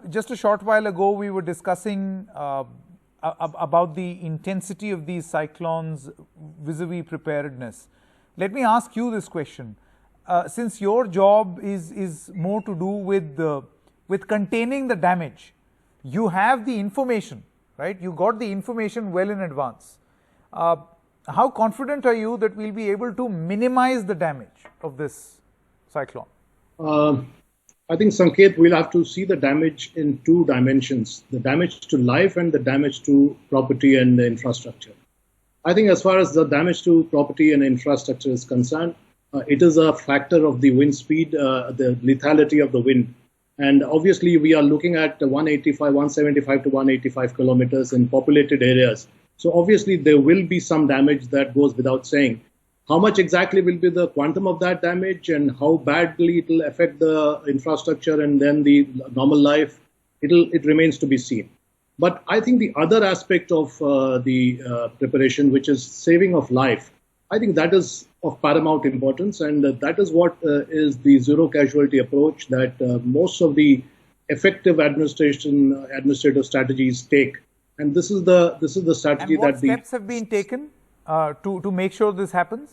just a short while ago, we were discussing about the intensity of these cyclones vis-a-vis preparedness. Let me ask you this question. Since your job is more to do with containing the damage, you have the information, right? You got the information well in advance. How confident are you that we'll be able to minimize the damage of this cyclone? I think, Sanket, we'll have to see the damage in two dimensions, the damage to life and the damage to property and infrastructure. I think as far as the damage to property and infrastructure is concerned, it is a factor of the wind speed, the lethality of the wind. And obviously, we are looking at 175 to 185 kilometers in populated areas. So obviously, there will be some damage that goes without saying. How much exactly will be the quantum of that damage and how badly it will affect the infrastructure and then the normal life, it remains to be seen. But I think the other aspect of the preparation, which is saving of life, I think that is of paramount importance, and that is what is the zero casualty approach that most of the effective administrative strategies take. And this is the strategy and what that steps have been taken to make sure this happens?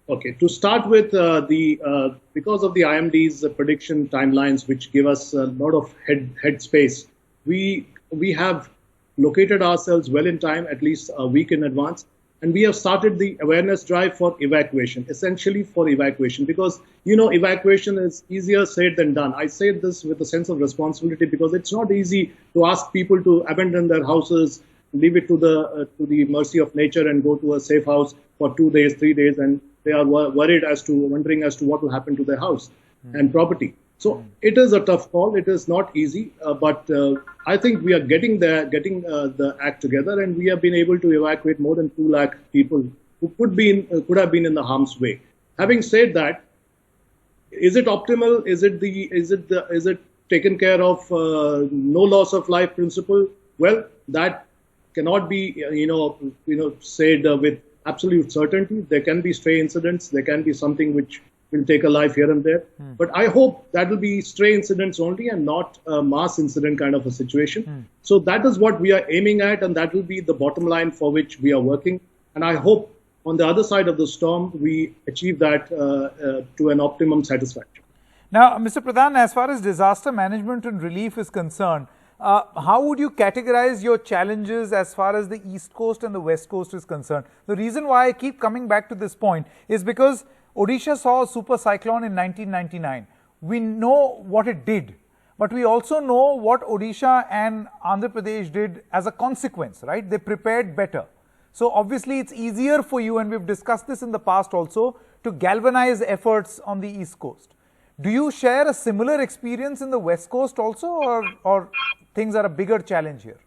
Okay, to start with, because of the IMD's prediction timelines, which give us a lot of head space, we have located ourselves well in time, at least a week in advance, and we have started the awareness drive for evacuation, essentially for evacuation, because evacuation is easier said than done. I say this with a sense of responsibility because it's not easy to ask people to abandon their houses, leave it to the mercy of nature and go to a safe house for 2 days, 3 days, and they are wondering as to what will happen to their house and property. So it is a tough call. It is not easy, but I think we are getting there, getting the act together, and we have been able to evacuate more than 2 lakh people who could have been in the harm's way. Having said that, is it optimal? Is it taken care of? No loss of life principle? Well, that cannot be said with absolute certainty. There can be stray incidents. There can be something which will take a life here and there. But I hope that will be stray incidents only and not a mass incident kind of a situation. So that is what we are aiming at, and that will be the bottom line for which we are working. And I hope on the other side of the storm, we achieve that to an optimum satisfaction. Now, Mr. Pradhan, as far as disaster management and relief is concerned, how would you categorize your challenges as far as the East Coast and the West Coast is concerned? The reason why I keep coming back to this point is because Odisha saw a super cyclone in 1999. We know what it did, but we also know what Odisha and Andhra Pradesh did as a consequence, right? They prepared better. So obviously it's easier for you, and we've discussed this in the past also, to galvanize efforts on the East Coast. Do you share a similar experience in the West Coast also, or things are a bigger challenge here?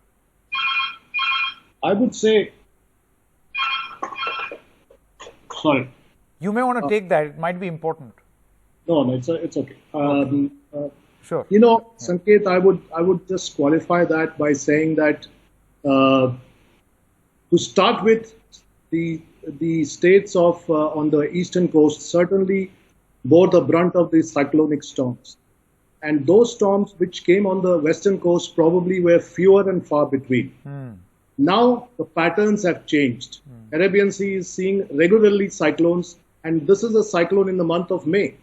I would say, sorry. You may want to take that. It might be important. No, it's okay. Sure. Sanket, I would just qualify that by saying that to start with, the states of on the eastern coast certainly bore the brunt of the cyclonic storms. And those storms which came on the western coast probably were fewer and far between. Now the patterns have changed. Arabian Sea is seeing regularly cyclones, and this is a cyclone in the month of May.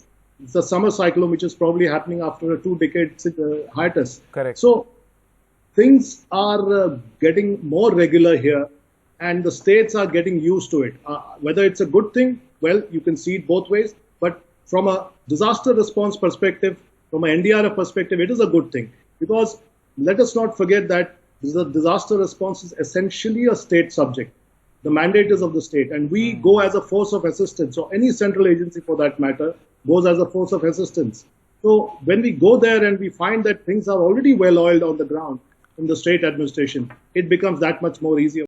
It's a summer cyclone which is probably happening after a 2-decade hiatus. Correct. So things are getting more regular here, and the states are getting used to it. Whether it's a good thing, well, you can see it both ways. But from a disaster response perspective, from an NDRF perspective, it is a good thing, because let us not forget that the disaster response is essentially a state subject. The mandate is of the state, and we go as a force of assistance. So any central agency, for that matter, goes as a force of assistance. So when we go there and we find that things are already well oiled on the ground in the state administration, it becomes that much more easier.